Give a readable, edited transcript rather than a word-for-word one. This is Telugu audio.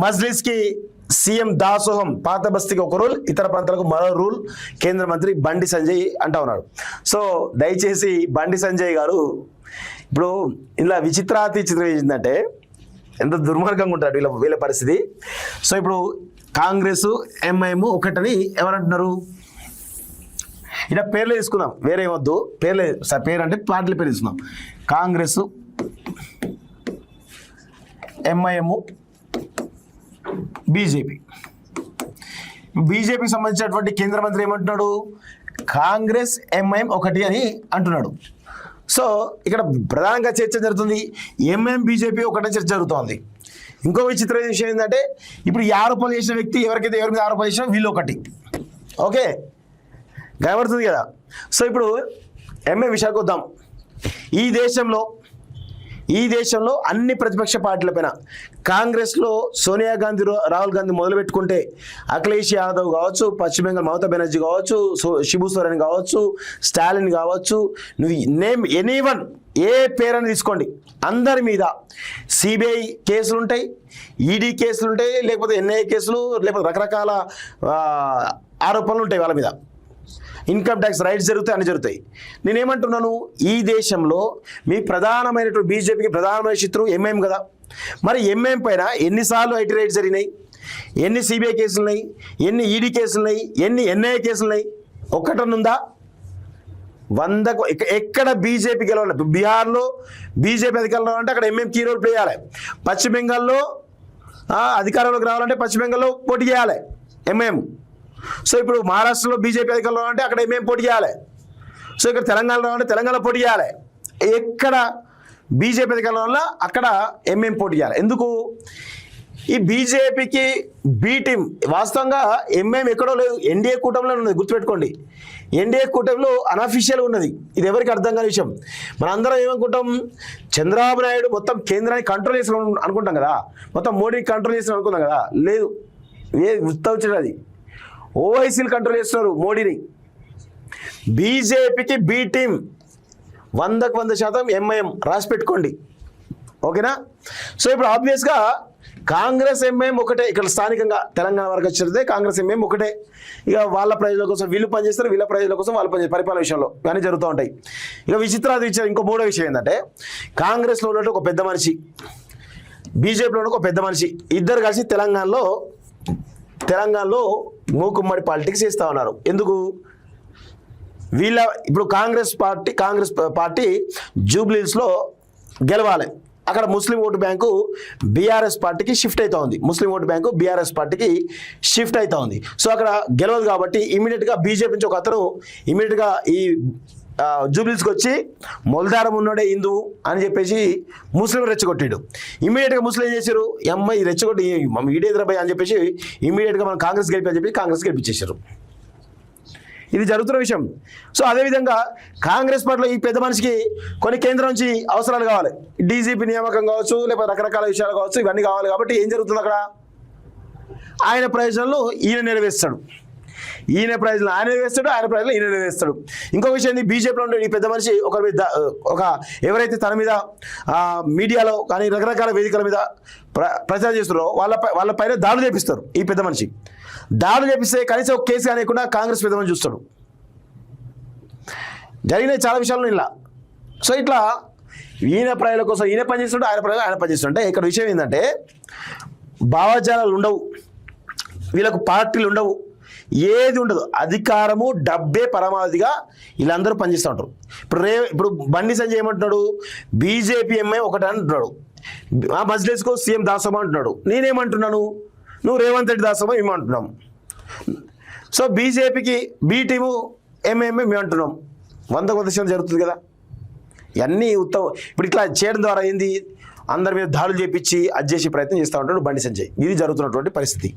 మజ్లిస్ కి సీఎం దాసోహం, పాత బస్తీకి ఒక రూల్, ఇతర ప్రాంతాలకు మరో రూల్, కేంద్ర మంత్రి బండి సంజయ్ అంటా ఉన్నాడు. సో దయచేసి బండి సంజయ్ గారు ఇప్పుడు ఇలా విచిత్రాతి చిత్రం ఏంటంటే ఎంత దుర్మార్గంగా ఉంటాడు వీళ్ళ పరిస్థితి. సో ఇప్పుడు కాంగ్రెస్ ఎంఐఎం ఒకటని ఎవరంటున్నారు? ఇలా పేర్లు తీసుకుందాం, వేరే వద్దు, పేర్లే సార్, పేరు అంటే పార్టీల పేరు తీసుకుందాం. Congress, MIM, BJP. బీజేపీకి సంబంధించినటువంటి కేంద్ర మంత్రి ఏమంటున్నాడు? కాంగ్రెస్ ఎంఐఎం ఒకటి అని అంటున్నాడు. సో ఇక్కడ ప్రధానంగా చర్చ జరుగుతుంది, ఎంఐఎం బీజేపీ ఒకటే చర్చ జరుగుతోంది. ఇంకో విచిత్ర విషయం ఏంటంటే ఇప్పుడు ఈ ఆరోపణలు చేసిన వ్యక్తి ఎవరి మీద ఆరోపణ చేసినా వీళ్ళు ఒకటి, ఓకే కనబడుతుంది కదా. సో ఇప్పుడు ఎంఐఎం విషయానికి వద్దాం. ఈ దేశంలో అన్ని ప్రతిపక్ష పార్టీలపైన కాంగ్రెస్లో సోనియా గాంధీ, రాహుల్ గాంధీ మొదలు పెట్టుకుంటే అఖిలేష్ యాదవ్ కావచ్చు, పశ్చిమ బెంగాల్ మమతా బెనర్జీ కావచ్చు, శిబు సోరెన్ కావచ్చు, స్టాలిన్ కావచ్చు, నువ్వు నేమ్ ఎనీవన్, ఏ పేరని తీసుకోండి, అందరి మీద సిబిఐ కేసులు ఉంటాయి, ఈడీ కేసులు ఉంటాయి, లేకపోతే ఎన్ఐఏ కేసులు, లేకపోతే రకరకాల ఆరోపణలు ఉంటాయి వాళ్ళ మీద. ఇన్కమ్ ట్యాక్స్ రైట్స్ జరుగుతాయి, అన్ని జరుగుతాయి. నేనేమంటున్నాను, ఈ దేశంలో మీ ప్రధానమైనటువంటి బీజేపీకి ప్రధానమైన శత్రువు ఎంఐఎం కదా. మరి ఎంఐఎం పైన ఎన్నిసార్లు ఐటీ రైట్స్ జరిగినాయి, ఎన్ని సిబిఐ కేసులు ఉన్నాయి, ఎన్ని ఈడీ కేసులు ఉన్నాయి, ఎన్ని ఎన్ఐఏ కేసులు ఉన్నాయి? ఒక్కటనుందా? 100కు ఎక్కడ బీజేపీ గెలవాలి? బీహార్లో బీజేపీ అధికారంలో రావాలంటే అక్కడ ఎంఐఎం కీ రోల్ ప్లే చేయాలి. పశ్చిమ బెంగాల్లో అధికారంలోకి రావాలంటే పశ్చిమ బెంగాల్లో పోటీ చేయాలి ఎంఐఎం. సో ఇప్పుడు మహారాష్ట్రలో బీజేపీ అధికారంలో అంటే అక్కడ ఎంఐఎం పోటీ చేయాలి. సో ఇక్కడ తెలంగాణలో అంటే తెలంగాణ పోటీ చేయాలి. ఎక్కడ బీజేపీ అధికారంలో వల్ల అక్కడ ఎంఐఎం పోటీ చేయాలి. ఎందుకు? ఈ బీజేపీకి బీ టీం వాస్తవంగా ఎంఐఎం ఎక్కడో లేదు, ఎన్డీఏ కూటమిలో ఉన్నది, గుర్తుపెట్టుకోండి. ఎన్డీఏ కూటమిలో అనఫిషియల్ ఉన్నది. ఇది ఎవరికి అర్థం కాని విషయం. మన అందరం ఏమనుకుంటాం, చంద్రబాబు నాయుడు మొత్తం కేంద్రాన్ని కంట్రోల్ చేసిన అనుకుంటాం కదా, మొత్తం మోడీని కంట్రోల్ చేసిన అనుకుంటాం కదా. లేదు, ఉత్తవచ్చుడు అది. ఓవైసీలు కంట్రోల్ చేస్తున్నారు మోడీని. బీజేపీకి బీ టీం 100కు 100% ఎంఐఎం, రాసి పెట్టుకోండి, ఓకేనా. సో ఇప్పుడు ఆబ్వియస్గా కాంగ్రెస్ ఎంఐఎం ఒకటే. ఇక్కడ స్థానికంగా తెలంగాణ వరకు వచ్చేదే కాంగ్రెస్ ఎంఐఎం ఒకటే. ఇక వాళ్ళ ప్రజల కోసం వీళ్ళు పనిచేస్తారు, వీళ్ళ ప్రజల కోసం వాళ్ళు పనిచేస్తారు. పరిపాలన విషయంలో కానీ జరుగుతూ ఉంటాయి. ఇక విచిత్రాలు ఇచ్చారు. ఇంకో మూడో విషయం ఏంటంటే, కాంగ్రెస్లో ఉన్నట్టు ఒక పెద్ద మనిషి, బీజేపీలో ఉన్న ఒక పెద్ద మనిషి, ఇద్దరు కలిసి తెలంగాణలో మూకుమ్మడి పాలిటిక్స్ చేస్తూ ఉన్నారు. ఎందుకు? ఇప్పుడు కాంగ్రెస్ పార్టీ జూబ్లీహిల్స్లో గెలవాలి. అక్కడ ముస్లిం ఓటు బ్యాంకు బీఆర్ఎస్ పార్టీకి షిఫ్ట్ అవుతా ఉంది. ముస్లిం ఓటు బ్యాంకు బీఆర్ఎస్ పార్టీకి షిఫ్ట్ అవుతా ఉంది. సో అక్కడ గెలవదు కాబట్టి ఇమీడియట్గా బీజేపీ నుంచి ఒక అతను ఇమీడియట్గా ఈ జూబ్లీస్కి వచ్చి మొలదారం ఉన్నాడే హిందువు అని చెప్పేసి ముస్లిం రెచ్చగొట్టాడు. ఇమీడియట్గా ముస్లిం ఏం చేశారు, అమ్మాయి రెచ్చగొట్టి ఈడేద్రబాయ్ అని చెప్పేసి ఇమీడియట్గా మనం కాంగ్రెస్ గెలిపి చెప్పి కాంగ్రెస్ గెలిపించేశారు. ఇది జరుగుతున్న విషయం. సో అదేవిధంగా కాంగ్రెస్ పార్టీలో ఈ పెద్ద మనిషికి కొన్ని కేంద్రం నుంచి అవసరాలు కావాలి, డీజీపీ నియామకం కావచ్చు, లేకపోతే రకరకాల విషయాలు కావచ్చు, ఇవన్నీ కావాలి. కాబట్టి ఏం జరుగుతుంది అక్కడ, ఆయన ప్రయోజనాలు ఈయన నెరవేర్స్తాడు, ఈయన ప్రయోజనం ఆయన నెరవేర్స్తాడు, ఆయన ప్రయోజనం ఈయన నెరవేర్స్తాడు. ఇంకొక విషయం ఏంది, బీజేపీలో ఉండే ఈ పెద్ద మనిషి ఒక ఎవరైతే తన మీద మీడియాలో కానీ రకరకాల వేదికల మీద ప్రచారం చేస్తున్నారో వాళ్ళ పైన దాడులు చేపిస్తారు. ఈ పెద్ద మనిషి దాడులు చేపిస్తే కనీసం ఒక కేసు కానివ్వకుండా కాంగ్రెస్ పెద్ద మనిషి చూస్తాడు. జరిగిన చాలా విషయాల్లో ఇలా. సో ఇట్లా ఈయన ప్రజల కోసం ఈయన పనిచేస్తుంటే ఆయన ప్రజలు ఆయన పనిచేస్తుంటే, ఇక్కడ విషయం ఏంటంటే భావజాలాలు ఉండవు, వీళ్ళకు పార్టీలు ఉండవు, ఏది ఉండదు, అధికారము డబ్బే పరమావధిగా వీళ్ళందరూ పనిచేస్తూ ఉంటారు. ఇప్పుడు బండి సంజయ్ ఏమంటున్నాడు, బీజేపీ ఎంఐ ఒకటి అంటున్నాడు, మజ్లిస్కు సీఎం దాసోహం అంటున్నాడు. నేనేమంటున్నాను, నువ్వు రేవంత్ రెడ్డి దాసోహం ఏమంటున్నాం. సో బీజేపీకి బీ టీము ఎంఐఎం మేము అంటున్నాం. 100% జరుగుతుంది కదా. ఇవన్నీ ఉత్తమం. ఇప్పుడు ఇట్లా చేయడం ద్వారా ఏంది, అందరి మీద దాడులు చేపించి అది చేసే ప్రయత్నం చేస్తూ ఉంటాడు బండి సంజయ్. ఇది జరుగుతున్నటువంటి పరిస్థితి.